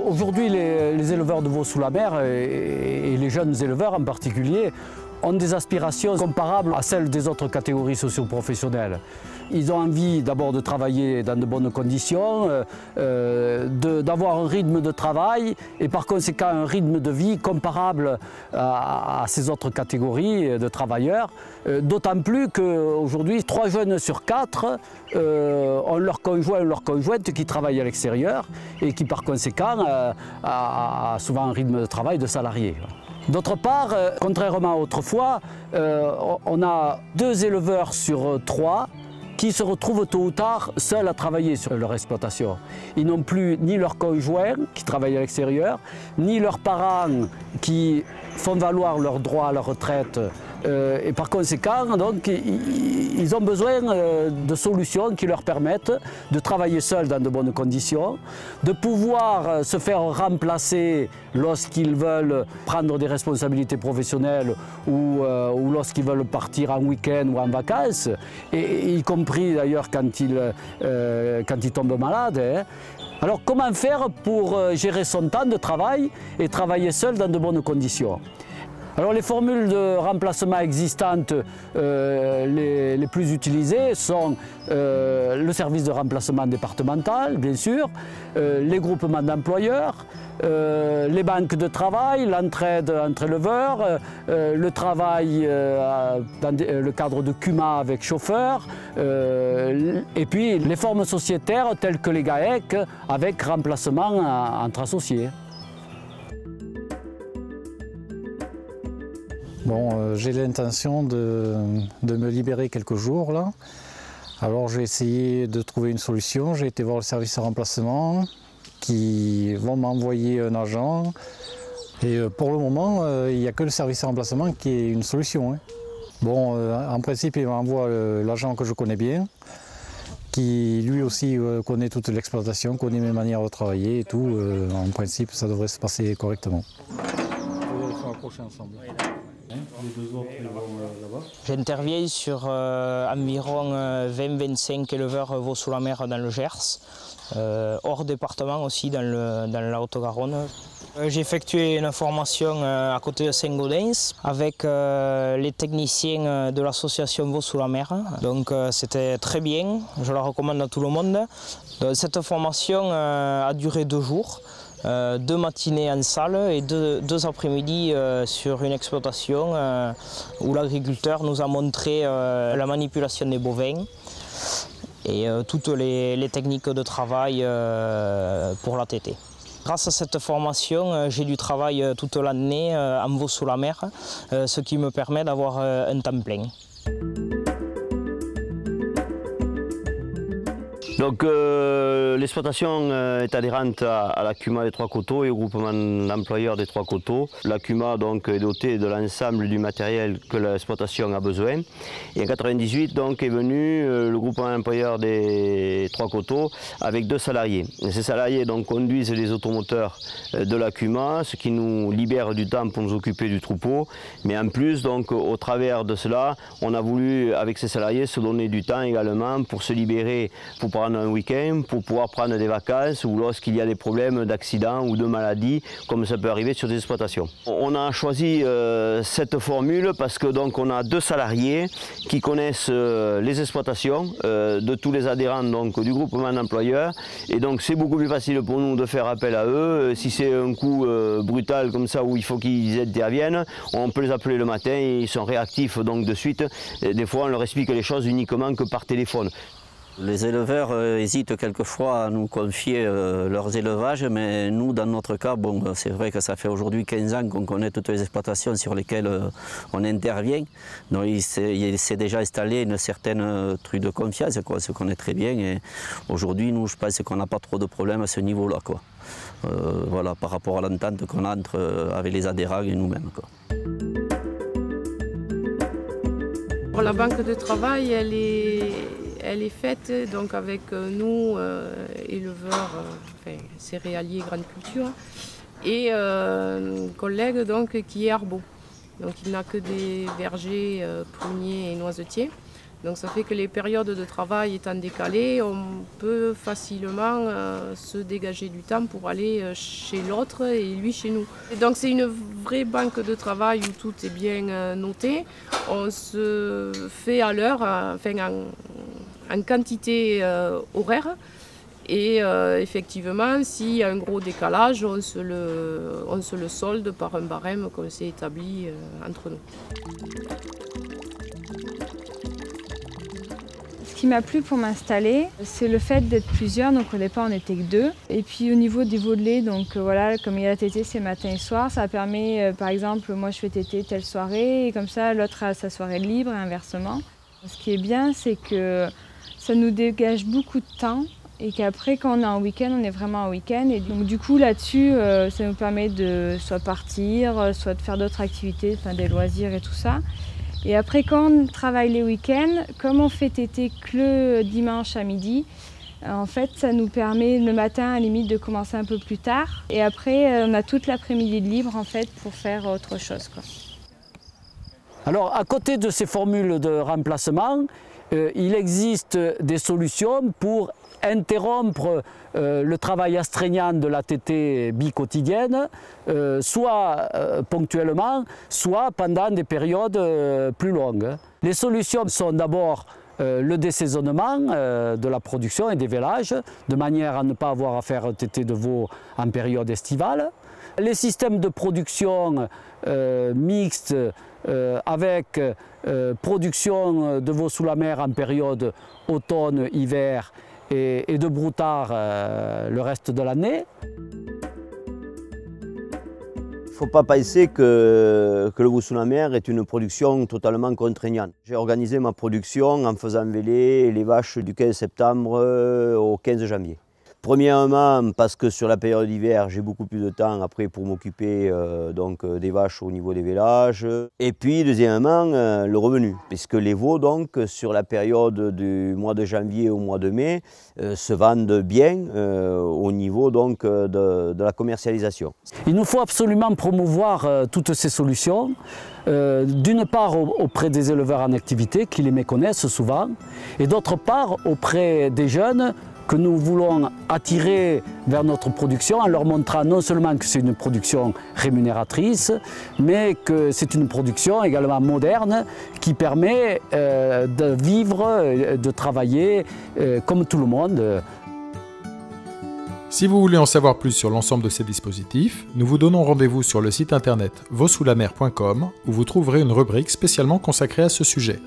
Aujourd'hui, les éleveurs de veaux sous la mer et les jeunes éleveurs en particulier ont des aspirations comparables à celles des autres catégories socio-professionnelles. Ils ont envie d'abord de travailler dans de bonnes conditions, d'avoir un rythme de travail et par conséquent un rythme de vie comparable à ces autres catégories de travailleurs. D'autant plus qu'aujourd'hui, 3 jeunes sur 4 ont leur conjoint ou leur conjointe qui travaillent à l'extérieur et qui par conséquent a souvent un rythme de travail de salarié. D'autre part, contrairement à autrefois, on a 2 éleveurs sur 3 qui se retrouvent tôt ou tard seuls à travailler sur leur exploitation. Ils n'ont plus ni leurs conjoints qui travaillent à l'extérieur, ni leurs parents qui font valoir leurs droits à la retraite. Et par conséquent, donc, ils ont besoin de solutions qui leur permettent de travailler seuls dans de bonnes conditions, de pouvoir se faire remplacer lorsqu'ils veulent prendre des responsabilités professionnelles ou lorsqu'ils veulent partir en week-end ou en vacances, et y compris d'ailleurs quand ils tombent malades. Hein. Alors comment faire pour gérer son temps de travail et travailler seul dans de bonnes conditions ? Alors les formules de remplacement existantes les plus utilisées sont le service de remplacement départemental, bien sûr, les groupements d'employeurs, les banques de travail, l'entraide entre éleveurs, le travail dans le cadre de CUMA avec chauffeur, et puis les formes sociétaires telles que les GAEC avec remplacement entre associés. Bon, j'ai l'intention de me libérer quelques jours là. Alors j'ai essayé de trouver une solution. J'ai été voir le service de remplacement qui vont m'envoyer un agent. Et pour le moment, il n'y a que le service de remplacement qui est une solution. Hein. Bon, en principe, il m'envoie l'agent que je connais bien, qui lui aussi connaît toute l'exploitation, connaît mes manières de travailler et tout. En principe, ça devrait se passer correctement. On va s'approcher ensemble. Les 2 autres ils vont là-bas. J'interviens sur environ 20-25 éleveurs veaux sous la mer dans le Gers, hors département aussi dans la Haute-Garonne. J'ai effectué une formation à côté de Saint-Gaudens avec les techniciens de l'association Veaux sous la mer. Donc c'était très bien, je la recommande à tout le monde. Donc, cette formation a duré 2 jours. 2 matinées en salle et 2 après-midi sur une exploitation où l'agriculteur nous a montré la manipulation des bovins et toutes les techniques de travail pour la tétée. Grâce à cette formation, j'ai du travail toute l'année en veaux sous la mer, ce qui me permet d'avoir un temps plein. Donc l'exploitation est adhérente à la CUMA des Trois Coteaux et au groupement d'employeurs des Trois Coteaux. La CUMA donc, est dotée de l'ensemble du matériel que l'exploitation a besoin. Et en 1998 donc, est venu le groupement d'employeurs des Trois Coteaux avec 2 salariés. Et ces salariés donc, conduisent les automoteurs de la CUMA, ce qui nous libère du temps pour nous occuper du troupeau. Mais en plus, donc, au travers de cela, on a voulu avec ces salariés se donner du temps également pour se libérer, pour prendre un week-end, pour pouvoir prendre des vacances ou lorsqu'il y a des problèmes d'accident ou de maladie, comme ça peut arriver sur des exploitations. On a choisi cette formule parce que donc on a 2 salariés qui connaissent les exploitations de tous les adhérents donc, du groupement d'employeurs et donc c'est beaucoup plus facile pour nous de faire appel à eux. Si c'est un coup brutal comme ça où il faut qu'ils interviennent, on peut les appeler le matin et ils sont réactifs donc de suite. Et des fois on leur explique les choses uniquement que par téléphone. Les éleveurs hésitent quelquefois à nous confier leurs élevages, mais nous, dans notre cas, bon, c'est vrai que ça fait aujourd'hui 15 ans qu'on connaît toutes les exploitations sur lesquelles on intervient. Donc il s'est déjà installé une certaine truc de confiance, quoi, ce qu'on est très bien. Et aujourd'hui, nous, je pense qu'on n'a pas trop de problèmes à ce niveau-là, quoi. Voilà, par rapport à l'entente qu'on a avec les adhérents et nous-mêmes, quoi. La banque de travail, elle est faite donc avec nous, éleveurs, céréaliers, grande culture, et un collègue donc, qui est arbo. Donc il n'a que des vergers, pruniers et noisetiers. Donc ça fait que les périodes de travail étant décalées, on peut facilement se dégager du temps pour aller chez l'autre et lui chez nous. Et donc c'est une vraie banque de travail où tout est bien noté. On se fait à l'heure, en quantité horaire. Et effectivement, s'il y a un gros décalage, on se le solde par un barème qu'on s'est établi entre nous. Ce qui m'a plu pour m'installer, c'est le fait d'être plusieurs. Donc au départ, on n'était que 2. Et puis au niveau des vodelets, donc voilà, comme il y a la tétée, c'est matin et soir. Ça permet, par exemple, moi je fais tétée telle soirée, et comme ça, l'autre a sa soirée libre et inversement. Ce qui est bien, c'est que ça nous dégage beaucoup de temps. Et qu'après, quand on est en week-end, on est vraiment en week-end. Et donc du coup, là-dessus, ça nous permet de soit partir, soit de faire d'autres activités, enfin des loisirs et tout ça. Et après, quand on travaille les week-ends, comme on fait tétée que le dimanche à midi, en fait, ça nous permet le matin, à la limite, de commencer un peu plus tard. Et après, on a toute l'après-midi de libre, en fait, pour faire autre chose, quoi. Alors, à côté de ces formules de remplacement, il existe des solutions pour interrompre le travail astreignant de la tétée bi-quotidienne, soit ponctuellement, soit pendant des périodes plus longues. Les solutions sont d'abord le désaisonnement de la production et des vélages, de manière à ne pas avoir à faire tétée de veau en période estivale. Les systèmes de production mixtes avec production de veaux sous la mer en période automne-hiver et de broutard le reste de l'année. Il ne faut pas penser que le veau sous la mer est une production totalement contraignante. J'ai organisé ma production en faisant véler les vaches du 15 septembre au 15 janvier. Premièrement, parce que sur la période d'hiver, j'ai beaucoup plus de temps après pour m'occuper des vaches au niveau des vélages. Et puis, deuxièmement, le revenu, puisque les veaux, donc, sur la période du mois de janvier au mois de mai, se vendent bien au niveau donc, de la commercialisation. Il nous faut absolument promouvoir toutes ces solutions, d'une part auprès des éleveurs en activité qui les méconnaissent souvent, et d'autre part auprès des jeunes que nous voulons attirer vers notre production en leur montrant non seulement que c'est une production rémunératrice, mais que c'est une production également moderne qui permet de vivre, de travailler comme tout le monde. Si vous voulez en savoir plus sur l'ensemble de ces dispositifs, nous vous donnons rendez-vous sur le site internet veauxsouslamers.com où vous trouverez une rubrique spécialement consacrée à ce sujet.